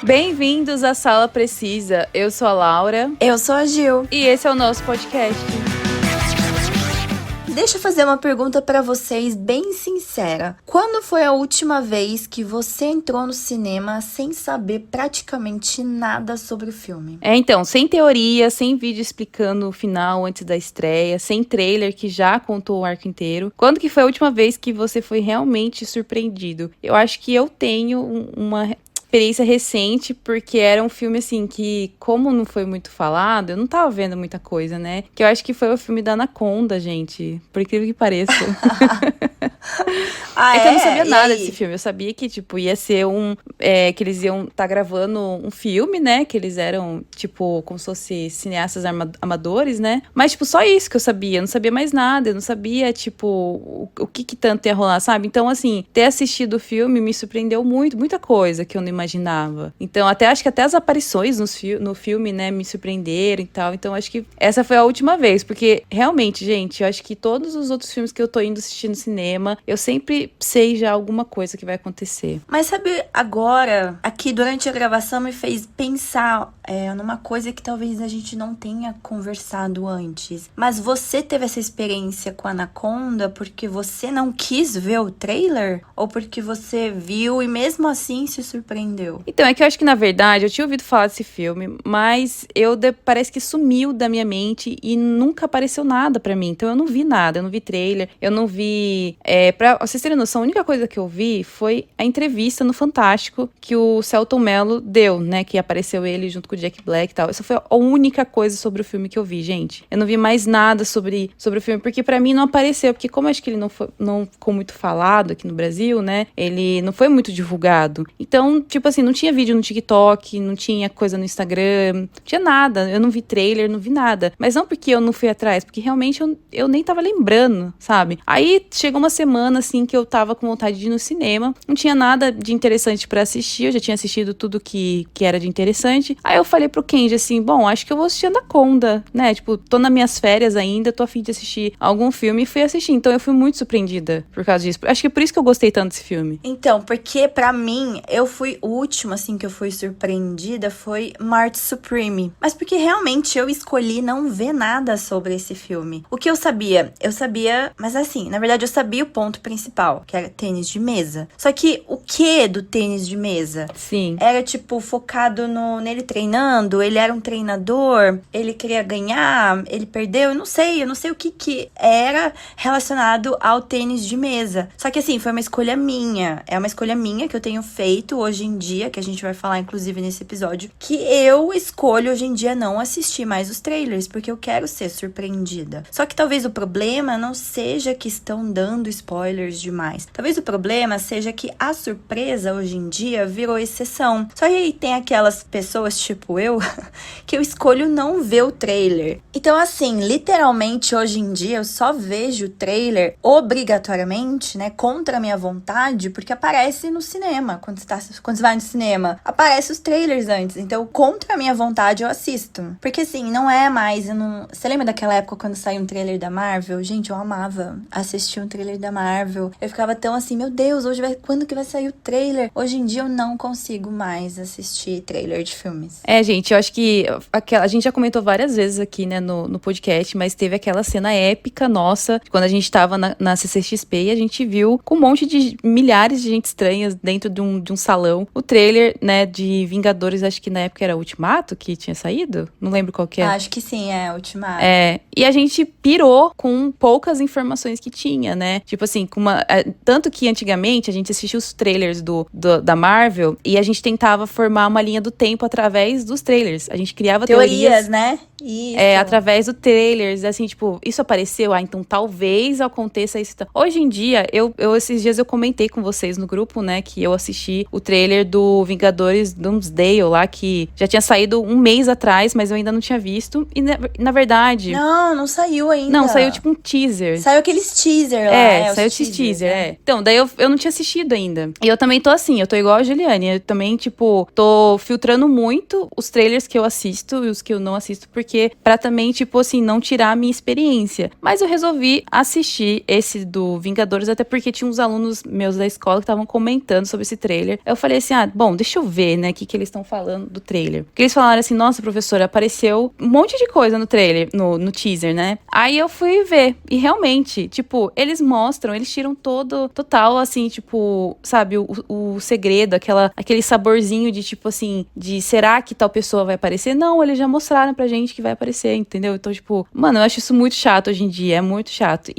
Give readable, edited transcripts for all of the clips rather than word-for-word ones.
Bem-vindos à Sala Precisa. Eu sou a Laura. Eu sou a Gil. E esse é o nosso podcast. Deixa eu fazer uma pergunta pra vocês bem sincera. Quando foi a última vez que você entrou no cinema sem saber praticamente nada sobre o filme? Então, sem teoria, sem vídeo explicando o final antes da estreia, sem trailer que já contou o arco inteiro. Quando que foi a última vez que você foi realmente surpreendido? Eu acho que eu tenho uma experiência recente, porque era um filme, assim, que, como não foi muito falado, eu não tava vendo muita coisa, né? Que eu acho que foi o filme da Anaconda, gente. Por incrível que pareça. Que eu não sabia nada desse filme. Eu sabia que, tipo, ia ser que eles iam estar gravando um filme, né? Que eles eram, tipo, como se fossem cineastas amadores, né? Mas, tipo, só isso que eu sabia. Eu não sabia mais nada. Eu não sabia, tipo, o que tanto ia rolar, sabe? Então, assim, ter assistido o filme me surpreendeu muito. Muita coisa que eu não imaginava. Então, acho que até as aparições no filme, né? Me surpreenderam e tal. Então, acho que essa foi a última vez. Porque, realmente, gente, eu acho que todos os outros filmes que eu tô indo assistir no cinema, eu sempre sei já alguma coisa que vai acontecer. Mas sabe, agora, aqui durante a gravação me fez pensar numa coisa que talvez a gente não tenha conversado antes. Mas você teve essa experiência com a Anaconda porque você não quis ver o trailer? Ou porque você viu e mesmo assim se surpreendeu? Então, é que eu acho que, na verdade, eu tinha ouvido falar desse filme, mas parece que sumiu da minha mente e nunca apareceu nada pra mim. Então, eu não vi nada, eu não vi trailer, eu não vi... Pra vocês terem noção, a única coisa que eu vi foi a entrevista no Fantástico que o Selton Mello deu, né? Que apareceu ele junto com o Jack Black e tal. Essa foi a única coisa sobre o filme que eu vi, gente. Eu não vi mais nada sobre o filme, porque pra mim não apareceu. Porque como eu acho que ele não ficou muito falado aqui no Brasil, né? Ele não foi muito divulgado. Então, tipo assim, não tinha vídeo no TikTok, não tinha coisa no Instagram, não tinha nada. Eu não vi trailer, não vi nada. Mas não porque eu não fui atrás, porque realmente eu nem tava lembrando, sabe? Aí chegou uma semana, assim, que eu tava com vontade de ir no cinema. Não tinha nada de interessante pra assistir. Eu já tinha assistido tudo que era de interessante. Aí eu falei pro Kenji, assim, bom, acho que eu vou assistir Anaconda, né? Tipo, tô nas minhas férias ainda, tô a fim de assistir algum filme e fui assistir. Então eu fui muito surpreendida por causa disso. Acho que é por isso que eu gostei tanto desse filme. Então, porque pra mim, o último, assim, que eu fui surpreendida foi March Supreme. Mas porque realmente eu escolhi não ver nada sobre esse filme. O que eu sabia? Eu sabia, mas assim, na verdade eu sabia o ponto principal, que era tênis de mesa. Só que o que do tênis de mesa? Sim. Era, tipo, focado nele treinando, ele era um treinador, ele queria ganhar, ele perdeu, eu não sei o que era relacionado ao tênis de mesa. Só que assim, foi uma escolha minha, é uma escolha minha que eu tenho feito hoje em dia, que a gente vai falar inclusive nesse episódio, que eu escolho hoje em dia não assistir mais os trailers, porque eu quero ser surpreendida. Só que talvez o problema não seja que estão dando spoilers demais. Talvez o problema seja que a surpresa hoje em dia virou exceção. Só que aí tem aquelas pessoas, tipo eu, que eu escolho não ver o trailer. Então assim, literalmente hoje em dia eu só vejo o trailer obrigatoriamente, né, contra a minha vontade, porque aparece no cinema. Quando você vai no cinema, aparece os trailers antes. Então, contra a minha vontade, eu assisto. Porque assim, não é mais... Você lembra daquela época quando saiu um trailer da Marvel? Gente, eu amava assistir um trailer da Marvel. Eu ficava tão assim, meu Deus, quando que vai sair o trailer? Hoje em dia eu não consigo mais assistir trailer de filmes. Gente, eu acho que a gente já comentou várias vezes aqui, né, no podcast, mas teve aquela cena épica nossa, quando a gente tava na CCXP e a gente viu com um monte de milhares de gente estranhas dentro de um salão, o trailer, né, de Vingadores, acho que na época era Ultimato que tinha saído, não lembro qual que é. Acho que sim, Ultimato. E a gente pirou com poucas informações que tinha, né, tipo assim, tanto que antigamente a gente assistia os trailers da Marvel e a gente tentava formar uma linha do tempo através dos trailers, a gente criava teorias, né? Isso. Através do trailers, assim, tipo, isso apareceu, então talvez aconteça isso. Hoje em dia, esses dias eu comentei com vocês no grupo, né, que eu assisti o trailer do Vingadores Doomsday lá, que já tinha saído um mês atrás, mas eu ainda não tinha visto, e na verdade... Não saiu ainda. Não, saiu tipo um teaser. Saiu aqueles teaser lá. Saiu esse teaser, Então, daí eu não tinha assistido ainda. E eu também tô assim, eu tô igual a Juliane. Eu também, tipo, tô filtrando muito os trailers que eu assisto e os que eu não assisto, porque pra também, tipo assim, não tirar a minha experiência. Mas eu resolvi assistir esse do Vingadores, até porque tinha uns alunos meus da escola que estavam comentando sobre esse trailer. Eu falei assim, bom, deixa eu ver, né, o que eles estão falando do trailer. Porque eles falaram assim, nossa, professora, apareceu um monte de coisa no trailer, no teaser, né? Aí eu fui ver, e realmente, tipo, eles mostram, eles tiram total, assim, tipo, sabe, o segredo, aquele saborzinho de, tipo assim, de será que tal pessoa vai aparecer? Não, eles já mostraram pra gente que vai aparecer, entendeu? Então, tipo, mano, eu acho isso muito chato hoje em dia, é muito chato.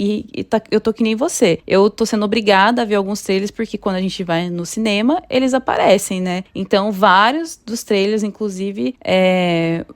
Eu tô que nem você. Eu tô sendo obrigada a ver alguns trailers, porque quando a gente vai no cinema, eles aparecem, né? Então, vários dos trailers, inclusive,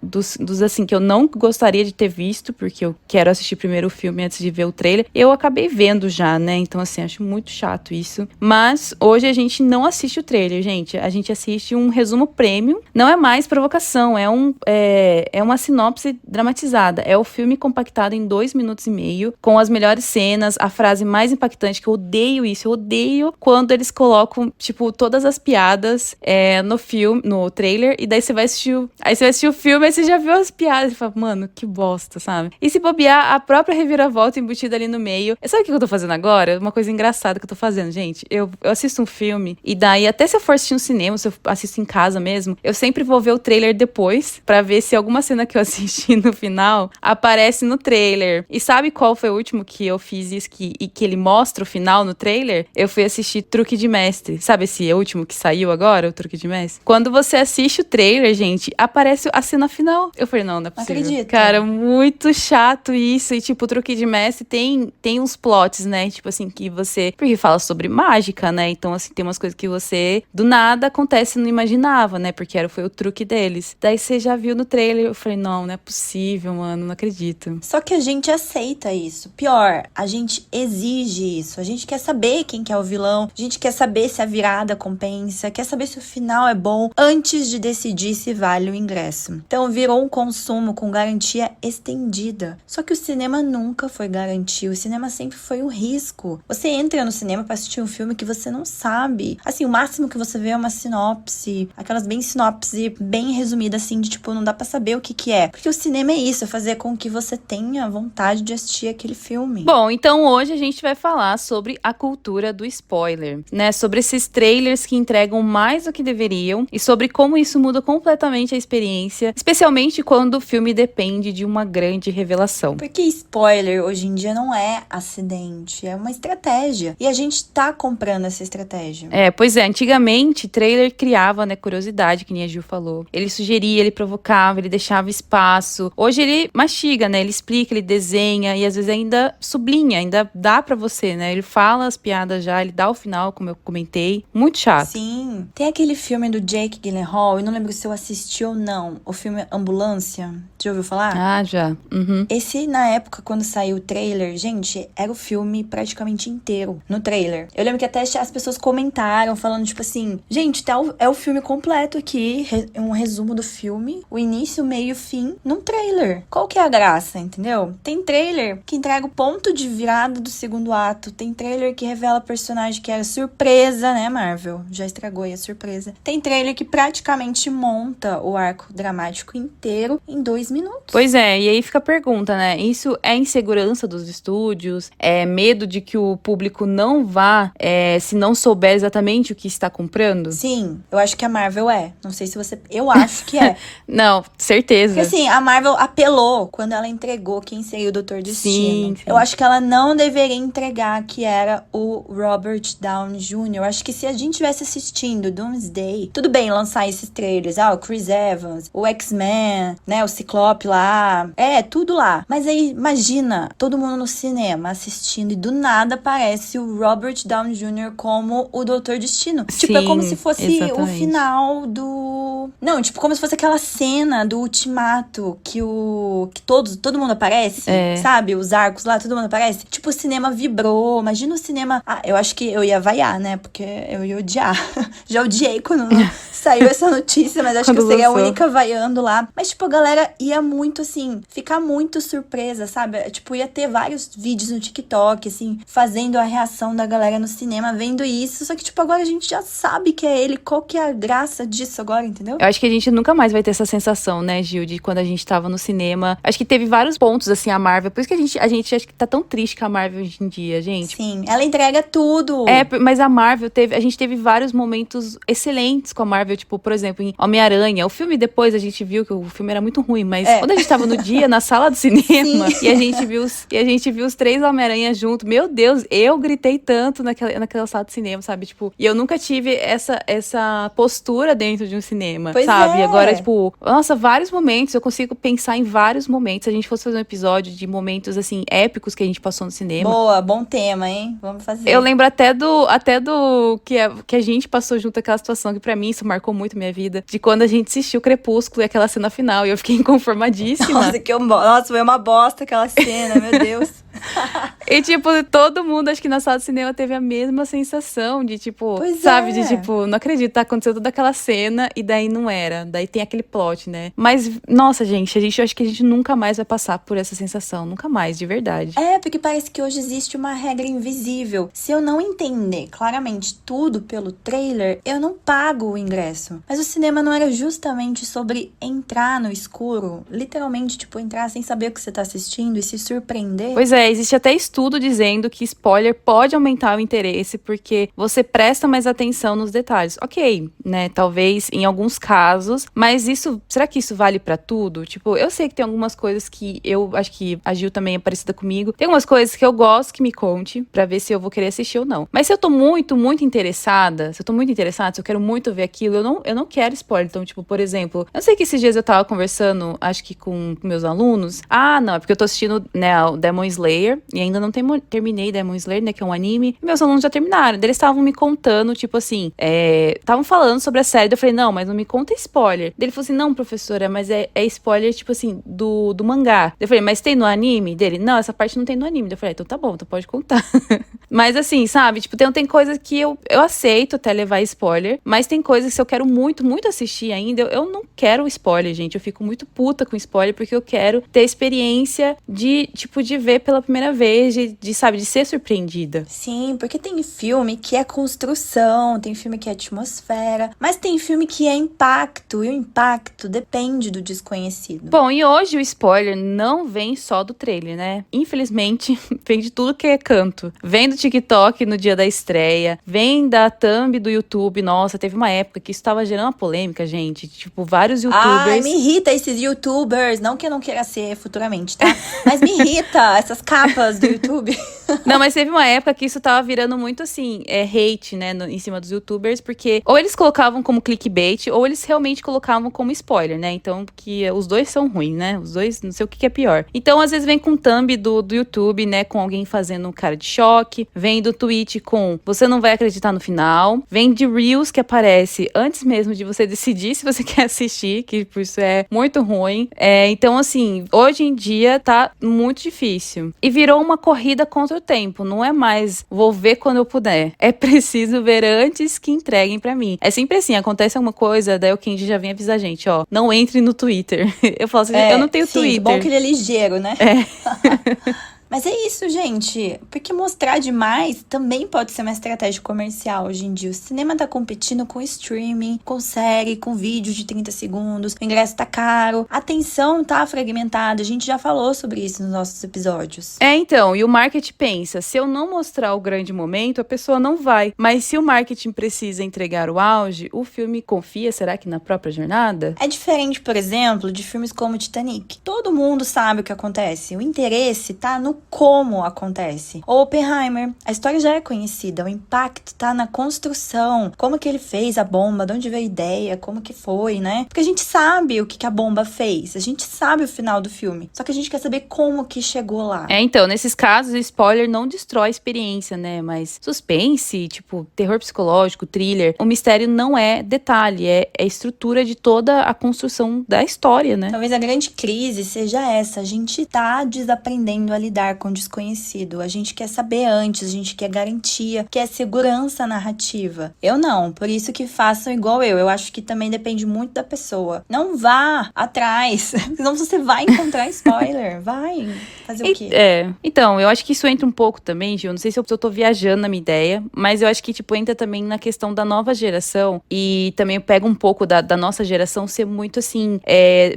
dos assim, que eu não gostaria de ter visto, porque eu quero assistir primeiro o filme antes de ver o trailer, eu acabei vendo já, né? Então, assim, acho muito chato isso. Mas, hoje a gente não assiste o trailer, gente. A gente assiste um resumo premium. Não é mais provocação, é uma sinopse dramatizada. É o filme compactado em 2 minutos e meio, com as melhores cenas, a frase mais impactante, que eu odeio isso. Eu odeio quando eles colocam, tipo, todas as piadas no filme, no trailer, e daí você vai assistir o filme, aí você já viu as piadas e fala, mano, que bosta, sabe? E se bobear, a própria reviravolta embutida ali no meio. Sabe o que eu tô fazendo agora? Uma coisa engraçada que eu tô fazendo, gente. Eu assisto um filme, e daí, até se eu for assistir um cinema, se eu assisto em casa mesmo, eu sempre vou ver o trailer depois, pra ver se alguma cena que eu assisti no final aparece no trailer. E sabe qual foi o último que eu fiz isso, e que ele mostra o final no trailer? Eu fui assistir Truque de Mestre. Sabe esse último que saiu agora, o Truque de Mestre? Quando você assiste o trailer, gente, aparece a cena final. Eu falei, não é possível. Acredito. Cara, muito chato isso. E, tipo, o Truque de Mestre tem uns plots, né? Tipo assim, que você... Porque fala sobre mágica, né? Então, assim, tem umas coisas que você, do nada, acontece e não imaginava, né? Porque foi o truque deles. Daí você já viu no trailer, eu falei, não é possível, mano, não acredito. Só que a gente aceita isso. Pior, a gente exige isso. A gente quer saber quem que é o vilão, a gente quer saber se a virada compensa, quer saber se o final é bom antes de decidir se vale o ingresso. Então virou um consumo com garantia estendida. Só que o cinema nunca foi garantia, o cinema sempre foi um risco. Você entra no cinema pra assistir um filme que você não sabe. Assim, o máximo que você vê é uma sinopse, aquelas bem sinopse, bem resumida assim, de tipo, não dá pra saber o que é. Porque o cinema é isso, é fazer com que você tenha vontade de assistir aquele filme. Bom, então hoje a gente vai falar sobre a cultura do spoiler, né? Sobre esses trailers que entregam mais do que deveriam e sobre como isso muda completamente a experiência, especialmente quando o filme depende de uma grande revelação. Porque spoiler hoje em dia não é acidente, é uma estratégia. E a gente tá comprando essa estratégia. Pois é, antigamente trailer criava, né, curiosidade, que nem a Gil falou. Ele sugeria, ele provocava, ele deixava espaço. Hoje ele mastiga, né? Ele explica, ele desenha e às vezes ainda sublinha, ainda dá pra você, né? Ele fala as piadas já, ele dá o final, como eu comentei. Muito chato. Sim. Tem aquele filme do Jake Gyllenhaal, eu não lembro se eu assisti ou não. O filme Ambulância. Já ouviu falar? Ah, já. Uhum. Esse, na época, quando saiu o trailer, gente, era o filme praticamente inteiro no trailer. Eu lembro que até as pessoas comentaram, falando, tipo assim, gente, é o filme completo aqui, um resumo do filme, o início, o meio e o fim, num trailer. Qual que é a graça, entendeu? Tem trailer que entrega o ponto de virada do segundo ato, tem trailer que revela personagem que era surpresa, né, Marvel? Já estragou aí a surpresa. Tem trailer que praticamente monta o arco dramático inteiro em 2 minutos. Pois é, e aí fica a pergunta, né? Isso é insegurança dos estúdios? É medo de que o público não vá se não souber exatamente o que está comprando? Sim, eu acho que a Marvel é. Não sei se você... Eu acho que é. Não, certeza. Porque assim, a Marvel apelou quando ela entregou quem seria o Doutor Destino. Sim. Eu acho que ela não deveria entregar que era o Robert Downey Jr. Eu acho que se a gente estivesse assistindo Doomsday, tudo bem lançar esses trailers, o Chris Evans, o X-Men, né, o Ciclope lá, tudo lá. Mas aí, imagina, todo mundo no cinema assistindo e do nada aparece o Robert Downey Jr. como o Doutor Destino. Sim, tipo, é como se fosse exatamente. o final do... Não, tipo, como se fosse aquela cena do Ultimato que todo mundo aparece, sabe? Os arcos lá, todo mundo aparece. Tipo, o cinema vibrou. Imagina o cinema... eu acho que eu ia vaiar, né? Porque eu ia odiar. Já odiei quando saiu essa notícia, mas acho que eu seria a única vaiando lá. Mas, tipo, a galera ia muito, assim, ficar muito surpresa, sabe? Tipo, ia ter vários vídeos no TikTok, assim, fazendo a reação da galera no cinema, vendo isso Só que, tipo, agora a gente já sabe que é ele. Qual que é a graça disso agora, entendeu? Eu acho que a gente nunca mais vai ter essa sensação, né, Gil, de quando a gente tava no cinema. Acho que teve vários pontos, assim, a Marvel. Por isso que a gente acho que tá tão triste com a Marvel hoje em dia, gente. Sim, ela entrega tudo. Mas a Marvel a gente teve vários momentos excelentes com a Marvel, tipo, por exemplo, em Homem-Aranha. O filme depois a gente viu que o filme era muito ruim, mas quando a gente tava no dia, na sala do cinema, e a gente viu os 3 Homem-Aranha junto, meu Deus, eu gritei tanto naquela sala de cinema, sabe? Tipo, e eu nunca tive essa postura dentro de um cinema, Pois sabe? é. Agora, tipo, nossa, vários momentos, eu consigo pensar em vários momentos. Se a gente fosse fazer um episódio de momentos, assim, épicos que a gente passou no cinema. Boa, bom tema, hein? Vamos fazer. Eu lembro até do que a gente passou junto aquela situação, que pra mim isso marcou muito a minha vida, de quando a gente assistiu Crepúsculo e aquela cena final, e eu fiquei inconformadíssima. Nossa, foi uma bosta aquela cena, meu Deus. E, tipo, todo mundo, acho que na sala de cinema teve a mesma sensação de, tipo, Pois sabe? é. De, tipo, não acredito, tá acontecendo toda aquela cena e daí não era. Daí tem aquele plot, né? Mas, nossa, gente, eu acho que a gente nunca mais vai passar por essa sensação. Nunca mais, de verdade. Porque parece que hoje existe uma regra invisível. Se eu não entender claramente tudo pelo trailer, eu não pago o ingresso. Mas o cinema não era justamente sobre entrar no escuro? Literalmente, tipo, entrar sem saber o que você tá assistindo e se surpreender? Pois é, existe até estudo dizendo que spoiler pode aumentar o interesse porque você presta mais atenção nos detalhes. Ok, né? Talvez em alguns casos, mas será que isso vale pra tudo? Tipo, eu sei que tem algumas coisas que eu acho que a Gil também é parecida comigo. Tem algumas coisas que eu gosto que me conte pra ver se eu vou querer assistir ou não. Mas se eu tô muito, muito interessada, se eu quero muito ver aquilo, eu não quero spoiler. Então, tipo, por exemplo, eu sei que esses dias eu tava conversando, acho que com meus alunos. Ah, não, é porque eu tô assistindo, né, o Demon Slayer e ainda não terminei Demon Slayer, né, que é um anime. E meus alunos já terminaram. Eles estavam me contando, tipo assim, estavam falando sobre a série. Eu falei, não, mas não me conta spoiler. Ele falou assim, não, professora, mas é spoiler, tipo assim, do mangá. Eu falei, mas tem no anime dele? Não, essa parte não tem no anime. Eu falei, então tá bom, então pode contar. Mas assim, sabe, tipo, tem coisas que eu aceito até levar spoiler, mas tem coisas que se eu quero muito, muito assistir ainda, eu não quero spoiler, gente. Eu fico muito puta com spoiler, porque eu quero ter a experiência de, tipo, de ver pela primeira vez, sabe, de ser surpreendida. Sim, porque tem filme que é construção, tem filme que é atmosfera, mas tem filme que é impacto, e o impacto depende do desconhecido. Bom, e hoje o spoiler não vem só do trailer, né? Infelizmente, vem de tudo que é canto. Vem do TikTok no dia da estreia, vem da thumb do YouTube. Nossa, teve uma época que isso tava gerando uma polêmica, gente. Tipo, vários youtubers... Ai, me irrita esses youtubers. Não que eu não queira ser futuramente, tá? Mas me irrita essas capas do YouTube. Não, mas teve uma época que isso tava virando muito, assim, hate, né, em cima dos youtubers, porque ou eles colocavam como clickbait, ou eles realmente colocavam como spoiler, né? Então, que os dois são ruins, né? Os dois, não sei o que é pior. Então, às vezes vem com thumb do YouTube, né, com alguém fazendo um cara de choque, vem do tweet com você não vai acreditar no final, vem de Reels que aparece antes mesmo de você decidir se você quer assistir, que por isso é muito ruim. Então, assim, hoje em dia tá muito difícil. E virou uma corrida contra o tempo, não é mais vou ver quando eu puder. É preciso ver antes que entreguem pra mim. É sempre assim, acontece alguma coisa, daí o Kenji já vem avisar a gente, ó, não entre no Twitter. Eu falo assim, eu não tenho sim, Twitter. Bom que ele é ligeiro, né? Mas é isso, gente. Porque mostrar demais também pode ser uma estratégia comercial hoje em dia. O cinema tá competindo com streaming, com série, com vídeo de 30 segundos. O ingresso tá caro. A atenção tá fragmentada. A gente já falou sobre isso nos nossos episódios. Então, e o marketing pensa, se eu não mostrar o grande momento, a pessoa não vai. Mas se o marketing precisa entregar o auge, o filme confia, será que na própria jornada? É diferente, por exemplo, de filmes como Titanic. Todo mundo sabe o que acontece. O interesse tá no como acontece. Ou Oppenheimer, a história já é conhecida, o impacto tá na construção, como que ele fez a bomba, de onde veio a ideia, como que foi, né? Porque a gente sabe o que a bomba fez, a gente sabe o final do filme, só que a gente quer saber como que chegou lá. Então, nesses casos, o spoiler não destrói a experiência, né? Mas suspense, tipo, terror psicológico, thriller, o mistério não é detalhe, é a estrutura de toda a construção da história, né? Talvez a grande crise seja essa, a gente tá desaprendendo a lidar lidar com o desconhecido. A gente quer saber antes, a gente quer garantia, quer segurança narrativa. Eu não, por isso que façam igual eu. Eu acho que também depende muito da pessoa. Não vá atrás, senão você vai encontrar spoiler. Vai fazer o quê? Então, eu acho que isso entra um pouco também, Gil, não sei se eu tô viajando na minha ideia, mas eu acho que, tipo, entra também na questão da nova geração e também pega um pouco da nossa geração ser muito, assim,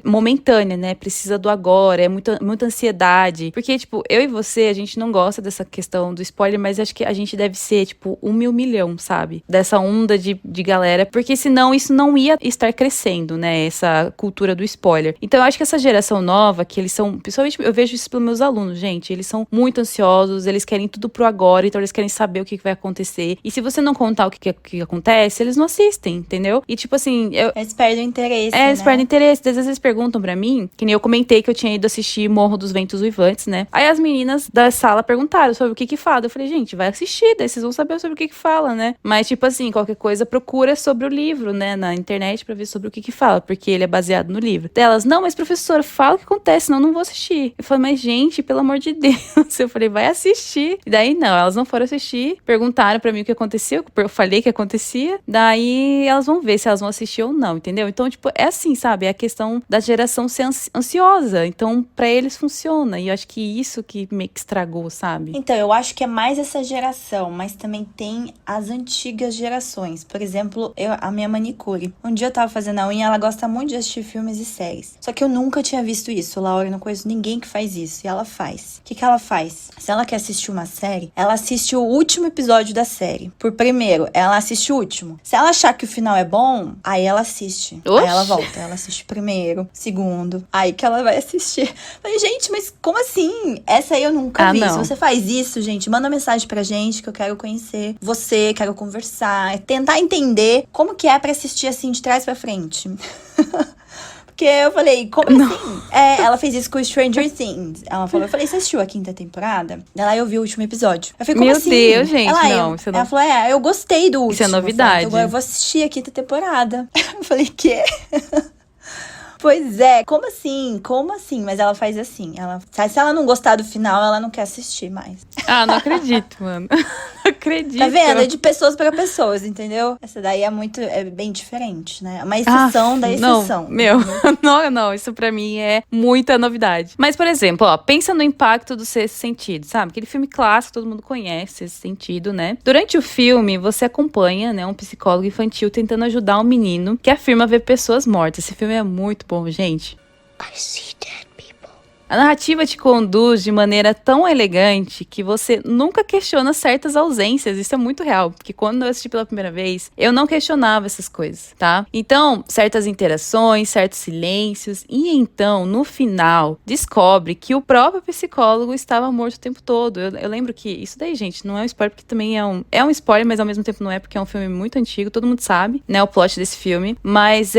momentânea, né? Precisa do agora, é muita ansiedade. Porque, tipo, eu e você, a gente não gosta dessa questão do spoiler, mas acho que a gente deve ser, tipo, 1.000.000.000, sabe? Dessa onda de galera, porque senão isso não ia estar crescendo, né? Essa cultura do spoiler. Então, eu acho que essa geração nova, que eles são, principalmente, eu vejo isso pelos meus alunos, gente, eles são muito ansiosos, eles querem tudo pro agora, então eles querem saber o que vai acontecer. E se você não contar o que acontece, eles não assistem, entendeu? E, tipo assim, eles perdem o interesse, eles perdem interesse. Às vezes eles perguntam pra mim, que nem eu comentei que eu tinha ido assistir Morro dos Ventos Uivantes, né? Aí as meninas da sala perguntaram sobre o que fala. Eu falei, gente, vai assistir, daí vocês vão saber sobre o que fala, né? Mas, tipo assim, qualquer coisa procura sobre o livro, né? Na internet pra ver sobre o que fala, porque ele é baseado no livro. Delas, não, mas professora, fala o que acontece, senão eu não vou assistir. Eu falei, mas gente, pelo amor de Deus. Eu falei, vai assistir. E daí, não, elas não foram assistir. Perguntaram pra mim o que aconteceu. Eu falei que acontecia. Daí, elas vão ver se elas vão assistir ou não, entendeu? Então, tipo, é assim, sabe? É a questão da geração ser ansiosa. Então, pra eles funciona. E eu acho que isso que meio que estragou, sabe? Então, eu acho que é mais essa geração, mas também tem as antigas gerações. Por exemplo, a minha manicure. Um dia eu tava fazendo a unha, ela gosta muito de assistir filmes e séries. Só que eu nunca tinha visto isso, Laura. Eu não conheço ninguém que faz isso. E ela faz. O que ela faz? Se ela quer assistir uma série, ela assiste o último episódio da série. Por primeiro, ela assiste o último. Se ela achar que o final é bom, aí ela assiste. Oxi. Aí ela volta. Ela assiste o primeiro, segundo. Aí que ela vai assistir. Falei, gente, mas como assim? Essa aí eu nunca vi. Não. Se você faz isso, gente, manda mensagem pra gente que eu quero conhecer você, quero conversar, tentar entender como que é pra assistir assim de trás pra frente. Porque eu falei, como assim? Ela fez isso com Stranger Things. Ela falou, eu falei, você assistiu a 5ª temporada? Ela, eu vi o último episódio. Eu falei, como Meu assim? Deus, gente, isso não... Ela falou, eu gostei do último. Isso é novidade. Agora eu vou assistir a 5ª temporada. Eu falei, quê? Pois é, como assim? Como assim? Mas ela faz assim, se ela não gostar do final, ela não quer assistir mais. Ah, não acredito, mano. Não acredito. Tá vendo? É de pessoas para pessoas, entendeu? Essa daí é bem diferente, né? Uma exceção da exceção. Não, isso pra mim é muita novidade. Mas, por exemplo, ó, pensa no impacto do Sexto Sentido, sabe? Aquele filme clássico, todo mundo conhece Sexto Sentido, né? Durante o filme, você acompanha, né, um psicólogo infantil tentando ajudar um menino que afirma ver pessoas mortas. Esse filme é muito bom, gente. I see dead people. A narrativa te conduz de maneira tão elegante que você nunca questiona certas ausências. Isso é muito real, porque quando eu assisti pela primeira vez, eu não questionava essas coisas, tá? Então, certas interações, certos silêncios, e então, no final, descobre que o próprio psicólogo estava morto o tempo todo. Eu lembro que, isso daí, gente, não é um spoiler, porque também é um spoiler, mas ao mesmo tempo não é, porque é um filme muito antigo, todo mundo sabe, né, o plot desse filme. Mas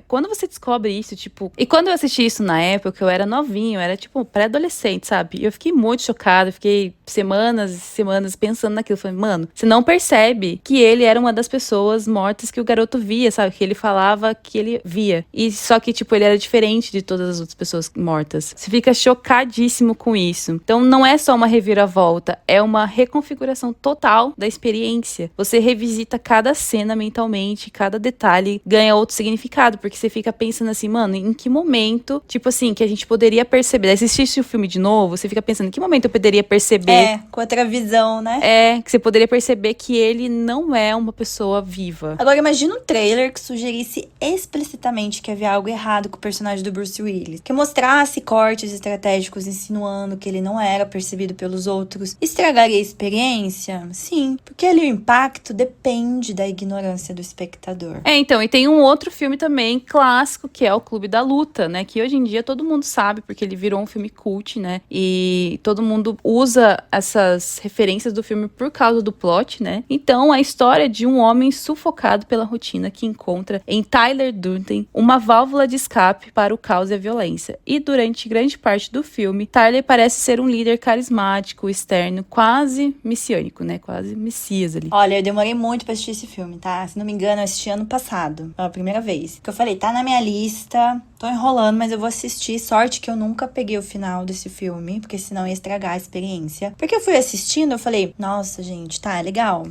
quando você descobre isso, tipo... E quando eu assisti isso na época, eu era novinho, eu era tipo pré-adolescente, sabe? E eu fiquei muito chocada, fiquei semanas e semanas pensando naquilo. Falei, mano, você não percebe que ele era uma das pessoas mortas que o garoto via, sabe? Que ele falava que ele via. E só que, tipo, ele era diferente de todas as outras pessoas mortas. Você fica chocadíssimo com isso. Então, não é só uma reviravolta, é uma reconfiguração total da experiência. Você revisita cada cena mentalmente, cada detalhe ganha outro significado, porque você fica pensando assim, mano, em que momento, tipo assim, que a gente poderia perceber. Daí você assiste o filme de novo, você fica pensando, em que momento eu poderia perceber... com outra visão, né? Que você poderia perceber que ele não é uma pessoa viva. Agora, imagina um trailer que sugerisse explicitamente que havia algo errado com o personagem do Bruce Willis. Que mostrasse cortes estratégicos insinuando que ele não era percebido pelos outros. Estragaria a experiência? Sim, porque ali o impacto depende da ignorância do espectador. Então, e tem um outro filme também clássico, que é o Clube da Luta, né? Que hoje em dia todo mundo sabe, porque ele virou um filme cult, né? E todo mundo usa essas referências do filme por causa do plot, né? Então, a história de um homem sufocado pela rotina que encontra em Tyler Durden uma válvula de escape para o caos e a violência. E durante grande parte do filme, Tyler parece ser um líder carismático, externo, quase messiânico, né? Quase messias ali. Olha, eu demorei muito pra assistir esse filme, tá? Se não me engano, eu assisti ano passado, pela primeira vez. Porque eu falei, tá na minha lista, tô enrolando, mas eu vou assistir. Sorte que eu nunca peguei o final desse filme, porque senão ia estragar a experiência. Porque eu fui assistindo, eu falei, nossa, gente, tá, é legal,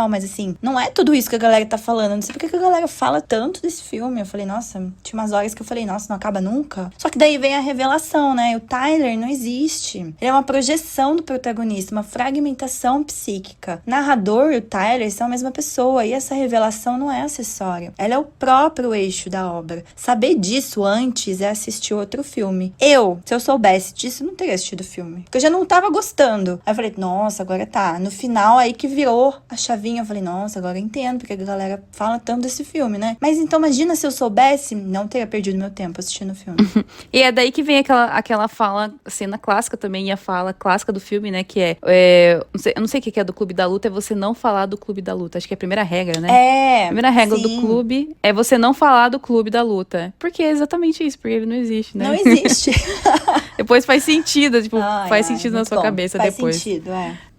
mas assim, não é tudo isso que a galera tá falando. Eu não sei porque que a galera fala tanto desse filme. Eu falei, nossa, tinha umas horas que eu falei, nossa, não acaba nunca. Só que daí vem a revelação, né? O Tyler não existe. Ele é uma projeção do protagonista, uma fragmentação psíquica. O narrador e o Tyler são a mesma pessoa, e essa revelação não é acessória. Ela é o próprio eixo da obra. Saber disso antes é assistir outro filme. Se eu soubesse disso, eu não teria assistido o filme. Porque eu já não tava gostando. Aí eu falei, nossa, agora tá. No final, aí que virou a chavinha. Eu falei, nossa, agora eu entendo porque a galera fala tanto desse filme, né? Mas então, imagina se eu soubesse, não teria perdido meu tempo assistindo o filme. E é daí que vem aquela fala, cena clássica também, e a fala clássica do filme, né? Que eu não sei o que é do Clube da Luta, é você não falar do Clube da Luta. Acho que é a primeira regra, né? A primeira regra do clube é você não falar do Clube da Luta. Porque é exatamente isso, porque ele não existe, né? Não existe. Depois faz sentido, tipo, faz sentido na sua cabeça depois. Faz sentido,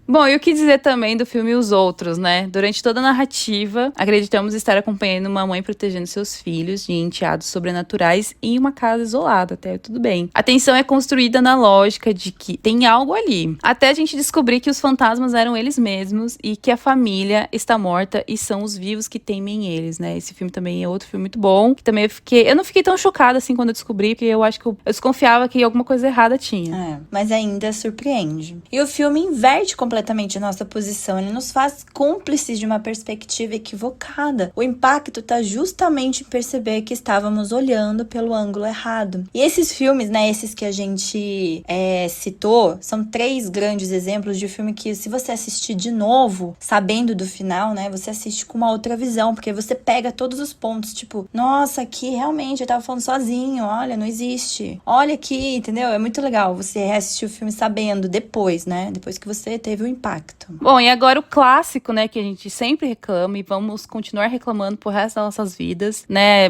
Bom, e o que dizer também do filme Os Outros, né? Durante toda a narrativa, acreditamos estar acompanhando uma mãe protegendo seus filhos de enteados sobrenaturais em uma casa isolada, até tudo bem. A tensão é construída na lógica de que tem algo ali, até a gente descobrir que os fantasmas eram eles mesmos e que a família está morta e são os vivos que temem eles, né? Esse filme também é outro filme muito bom, que também eu não fiquei tão chocada assim quando eu descobri, porque eu acho que eu desconfiava que alguma coisa errada tinha. Mas ainda surpreende. E o filme inverte completamente a nossa posição, ele nos faz cúmplices de uma perspectiva equivocada. O impacto tá justamente em perceber que estávamos olhando pelo ângulo errado. E esses filmes, né, esses que a gente citou, são 3 grandes exemplos de filme que, se você assistir de novo, sabendo do final, né, você assiste com uma outra visão, porque você pega todos os pontos, tipo, nossa, aqui realmente eu tava falando sozinho, olha, não existe. Olha aqui, entendeu? É muito legal você reassistir o filme sabendo depois, né, depois que você teve o impacto. Bom, e agora o clássico, né, que a gente sempre reclama e vamos continuar reclamando pro resto das nossas vidas, né,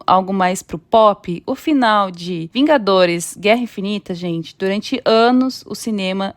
algo mais pro pop, o final de Vingadores Guerra Infinita, gente, durante anos o cinema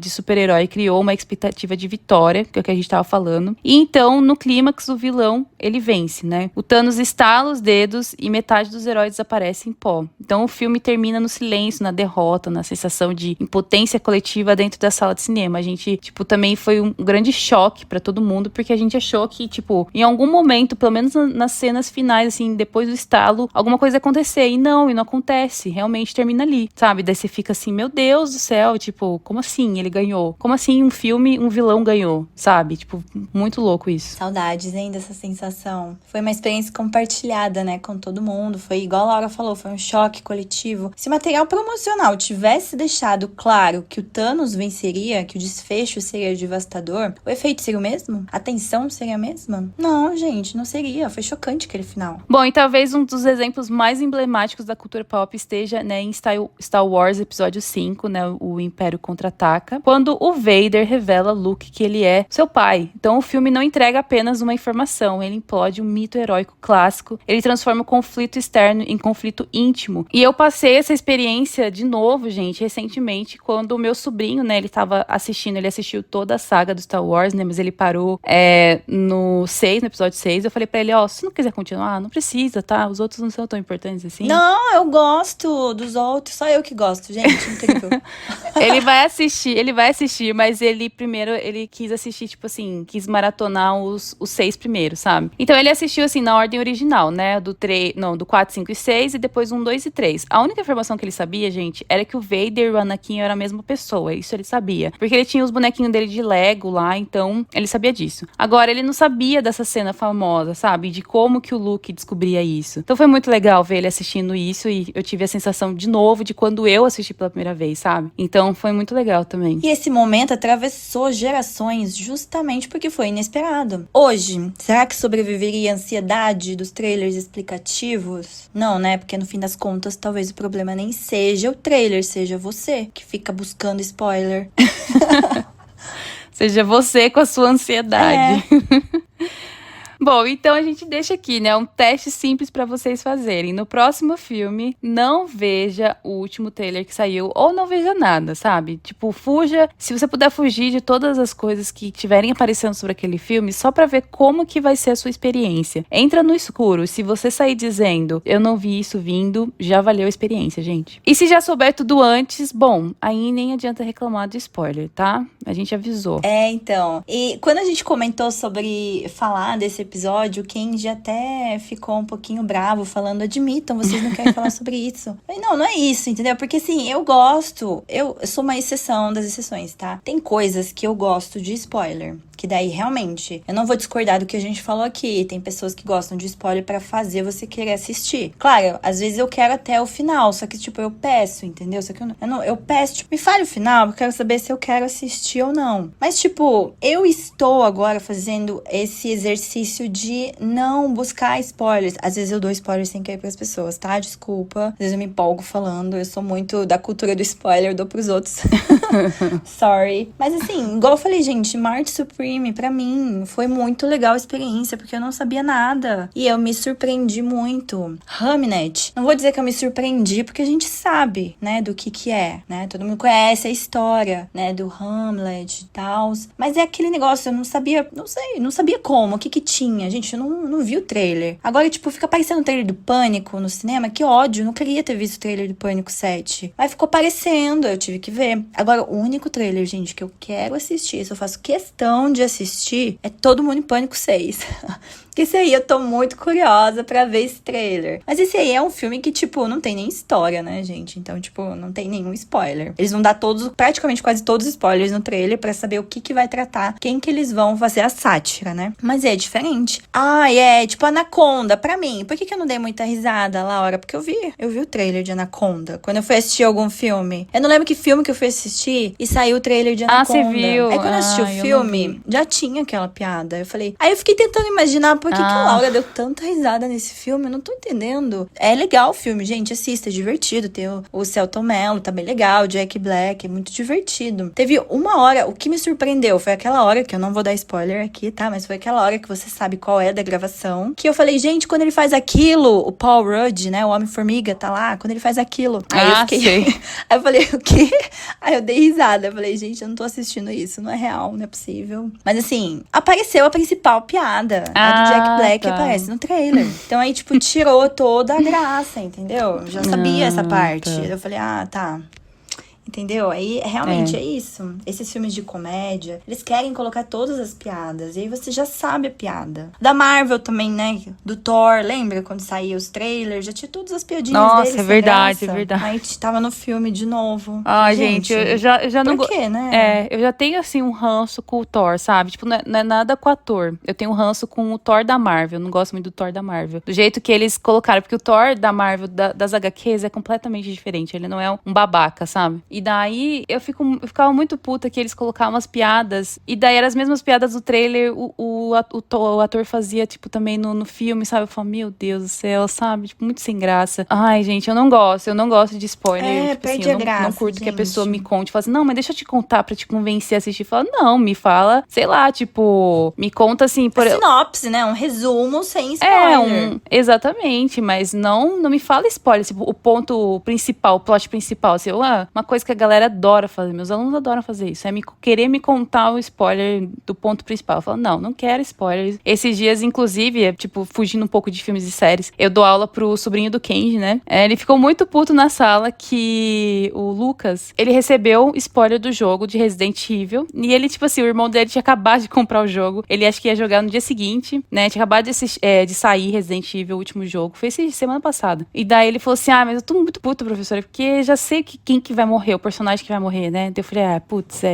de super-herói criou uma expectativa de vitória, que é o que a gente tava falando, e então no clímax o vilão, ele vence, né, o Thanos estala os dedos e metade dos heróis desaparece em pó. Então o filme termina no silêncio, na derrota, na sensação de impotência coletiva dentro da sala de cinema. A gente, tipo, também foi um grande choque pra todo mundo, porque a gente achou que, tipo, em algum momento, pelo menos nas cenas finais, assim, depois do estalo, alguma coisa ia acontecer. E não acontece. Realmente termina ali, sabe? Daí você fica assim, meu Deus do céu, tipo, como assim ele ganhou? Como assim um filme, um vilão ganhou, sabe? Tipo, muito louco isso. Saudades, hein, dessa sensação. Foi uma experiência compartilhada, né, com todo mundo. Foi igual a Laura falou, foi um choque coletivo. Se o material promocional tivesse deixado claro que o Thanos venceria, que o desfecho seria devastador, o efeito seria o mesmo? A tensão seria a mesma? Não, gente, não seria. Foi chocante aquele final. Bom, e talvez um dos exemplos mais emblemáticos da cultura pop esteja, né, em Star Wars Episódio 5, né, o Império Contra-Ataca, quando o Vader revela a Luke que ele é seu pai. Então o filme não entrega apenas uma informação, ele implode um mito heróico clássico, ele transforma o conflito externo em conflito íntimo. E eu passei essa experiência de novo, gente, recentemente, quando o meu sobrinho, né, ele assistiu toda a saga do Star Wars, né, mas ele parou no episódio 6, eu falei pra ele, se não quiser continuar, não precisa, tá? Os outros não são tão importantes assim. Não, eu gosto dos outros, só eu que gosto, gente, incrível. Ele vai assistir, mas ele quis assistir, tipo assim, quis maratonar os 6 primeiros, sabe? Então ele assistiu, assim, na ordem original, né, do 4, 5 e 6, e depois 1, 2 e 3. A única informação que ele sabia, gente, era que o Vader e o Anakin eram a mesma pessoa, isso ele sabia. Porque ele tinha os bonequinhos dele de Lego lá, então ele sabia disso. Agora, ele não sabia dessa cena famosa, sabe? De como que o Luke descobria isso. Então foi muito legal ver ele assistindo isso, e eu tive a sensação de novo de quando eu assisti pela primeira vez, sabe? Então foi muito legal também. E esse momento atravessou gerações justamente porque foi inesperado. Hoje, será que sobreviveria a ansiedade dos trailers explicativos? Não, né? Porque no fim das contas, talvez o problema nem seja o trailer, seja você que fica buscando spoiler. Seja você com a sua ansiedade. Bom, então a gente deixa aqui, né, um teste simples pra vocês fazerem. No próximo filme, não veja o último trailer que saiu, ou não veja nada, sabe? Tipo, fuja, se você puder fugir de todas as coisas que estiverem aparecendo sobre aquele filme, só pra ver como que vai ser a sua experiência. Entra no escuro, se você sair dizendo, eu não vi isso vindo, já valeu a experiência, gente. E se já souber tudo antes, bom, aí nem adianta reclamar de spoiler, tá? A gente avisou. Então. E quando a gente comentou sobre falar desse episódio, o Kenji até ficou um pouquinho bravo, falando, admitam, vocês não querem falar sobre isso. Eu falei, não é isso, entendeu? Porque assim, eu gosto, eu sou uma exceção das exceções, tá? Tem coisas que eu gosto de spoiler. Que daí, realmente, eu não vou discordar do que a gente falou aqui. Tem pessoas que gostam de spoiler pra fazer você querer assistir. Claro, às vezes eu quero até o final, só que, tipo, eu peço, entendeu? Só que eu peço, tipo, me fale o final, eu quero saber se eu quero assistir ou não. Mas, tipo, eu estou agora fazendo esse exercício de não buscar spoilers. Às vezes eu dou spoilers sem querer pras pessoas, tá? Desculpa. Às vezes eu me empolgo falando, eu sou muito da cultura do spoiler, eu dou pros outros. Sorry. Mas, assim, igual eu falei, gente, March Supreme, pra mim, foi muito legal a experiência, porque eu não sabia nada. E eu me surpreendi muito. Hamnet, não vou dizer que eu me surpreendi, porque a gente sabe, né, do que é, né? Todo mundo conhece a história, né, do Hamlet e tal. Mas é aquele negócio, eu não sabia, não sabia como, o que tinha. Gente, eu não vi o trailer. Agora, tipo, fica aparecendo o trailer do Pânico no cinema, que ódio, eu não queria ter visto o trailer do Pânico 7. Mas ficou aparecendo, eu tive que ver. Agora, o único trailer, gente, que eu quero assistir, se eu faço questão de assistir, é Todo Mundo em Pânico 6. Esse aí eu tô muito curiosa pra ver esse trailer. Mas esse aí é um filme que, tipo, não tem nem história, né, gente? Então, tipo, não tem nenhum spoiler. Eles vão dar praticamente quase todos os spoilers no trailer pra saber o que vai tratar, quem que eles vão fazer a sátira, né? Mas é diferente. Tipo Anaconda, pra mim. Por que eu não dei muita risada, Laura? Porque eu vi o trailer de Anaconda. Quando eu fui assistir algum filme. Eu não lembro que filme que eu fui assistir e saiu o trailer de Anaconda. Ah, você viu? Aí quando eu assisti o filme, já tinha aquela piada. Eu falei... Aí eu fiquei tentando imaginar por que a Laura deu tanta risada nesse filme. Eu não tô entendendo. É legal o filme, gente. Assista, é divertido. Tem o Selton Mello, tá bem legal. O Jack Black, é muito divertido. Teve uma hora, o que me surpreendeu foi aquela hora, que eu não vou dar spoiler aqui, tá? Mas foi aquela hora que você sabe qual é da gravação. Que eu falei, gente, quando ele faz aquilo, o Paul Rudd, né? O Homem-Formiga tá lá. Quando ele faz aquilo. Aí eu fiquei... sei. Aí eu falei, o quê? Aí eu dei risada. Eu falei, gente, eu não tô assistindo isso. Não é real, não é possível. Mas assim, apareceu a principal piada. A do Jack Black que aparece no trailer. Então aí, tipo, tirou toda a graça, entendeu? Eu já sabia essa parte. Eu falei, tá. Entendeu? Aí, realmente, é isso. Esses filmes de comédia, eles querem colocar todas as piadas. E aí você já sabe a piada. Da Marvel também, né? Do Thor, lembra? Quando saía os trailers, já tinha todas as piadinhas Nossa, deles. é verdade, graça. é verdade. Aí tava no filme de novo. Ai, gente, eu já não... Por quê, né? Eu já tenho, assim, um ranço com o Thor, sabe? Tipo, não é nada com o ator. Eu tenho um ranço com o Thor da Marvel. Eu não gosto muito do Thor da Marvel. Do jeito que eles colocaram. Porque o Thor da Marvel, das HQs, é completamente diferente. Ele não é um babaca, sabe? E daí, eu ficava muito puta que eles colocavam umas piadas. E daí, eram as mesmas piadas do trailer. O ator fazia, tipo, também no filme, sabe? Eu falo, meu Deus do céu, sabe? Tipo, muito sem graça. Ai, gente, eu não gosto de spoiler. Tipo, perde assim, a graça, não curto gente. que a pessoa me conte. Fala assim, não, mas deixa eu te contar pra te convencer a assistir. Fala, não, me fala, sei lá, tipo, me conta assim... Sinopse, né? Um resumo sem spoiler. Exatamente, mas não me fala spoiler. Tipo, o ponto principal, o plot principal. Assim, uma coisa que a galera adora fazer, meus alunos adoram fazer isso, é querer me contar o spoiler do ponto principal. Eu falo, não quero spoilers. Esses dias, inclusive, tipo, fugindo um pouco de filmes e séries, eu dou aula pro sobrinho do Kenji, né? Ele ficou muito puto na sala que o Lucas, ele recebeu spoiler do jogo de Resident Evil, e ele, tipo assim, o irmão dele tinha acabado de comprar o jogo, ele acha que ia jogar no dia seguinte, né? Tinha acabado de sair Resident Evil, o último jogo, foi semana passada. E daí ele falou assim, mas eu tô muito puto, professora, porque já sei quem que vai morrer, o personagem que vai morrer, né? Daí eu falei,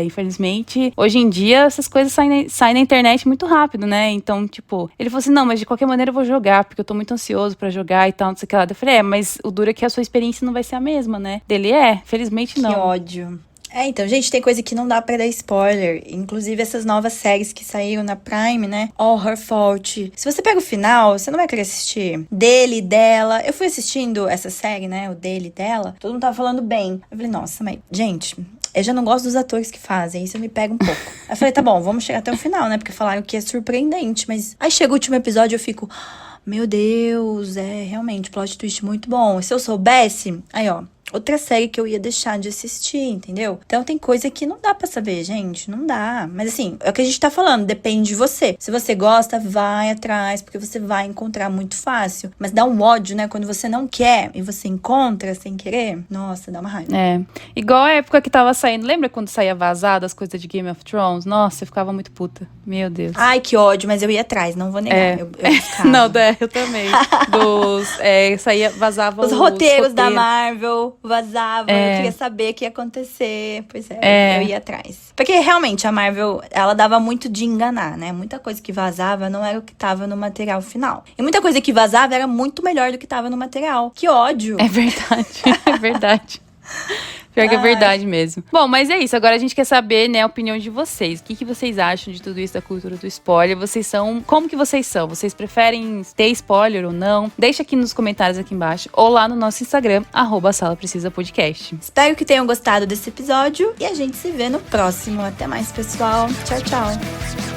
infelizmente, hoje em dia, essas coisas saem na internet muito rápido, né? Então, tipo, ele falou assim, não, mas de qualquer maneira eu vou jogar, porque eu tô muito ansioso pra jogar e tal, não sei o que lá. Daí eu falei, mas o duro é que a sua experiência não vai ser a mesma, né? Dele felizmente não. Que ódio. Então, gente, tem coisa que não dá pra dar spoiler. Inclusive, essas novas séries que saíram na Prime, né? All Her Fault. Se você pega o final, você não vai querer assistir. Dele, dela. Eu fui assistindo essa série, né? O dele, dela. Todo mundo tava falando bem. Eu falei, nossa, mas... Gente, eu já não gosto dos atores que fazem, isso me pega um pouco. Aí eu falei, tá bom, vamos chegar até o final, né? Porque falaram que é surpreendente, mas aí chega o último episódio e eu fico, meu Deus, é realmente plot twist muito bom. Se eu soubesse, aí ó, outra série que eu ia deixar de assistir, entendeu? Então tem coisa que não dá pra saber, gente, não dá. Mas assim, é o que a gente tá falando, depende de você. Se você gosta, vai atrás, porque você vai encontrar muito fácil. Mas dá um ódio, né? Quando você não quer e você encontra sem querer, nossa, dá uma raiva. É, igual a época que tava saindo, lembra quando saía vazado as coisas de Game of Thrones? Nossa, eu ficava muito puta, meu Deus. Ai, que ódio, mas eu ia atrás, não vou negar. Eu buscava. Não, eu também. Vazava os roteiros da Marvel vazavam, eu queria saber o que ia acontecer. Pois é, eu ia atrás. Porque realmente a Marvel, ela dava muito de enganar, né? Muita coisa que vazava não era o que tava no material final. E muita coisa que vazava era muito melhor do que tava no material. Que ódio! É verdade, é verdade. Pior que é verdade mesmo. Bom, mas é isso. Agora a gente quer saber, né, a opinião de vocês. O que vocês acham de tudo isso da cultura do spoiler? Como que vocês são? Vocês preferem ter spoiler ou não? Deixa aqui nos comentários aqui embaixo ou lá no nosso Instagram, @SalaPrecisaPodcast. Espero que tenham gostado desse episódio e a gente se vê no próximo. Até mais, pessoal. Tchau, tchau.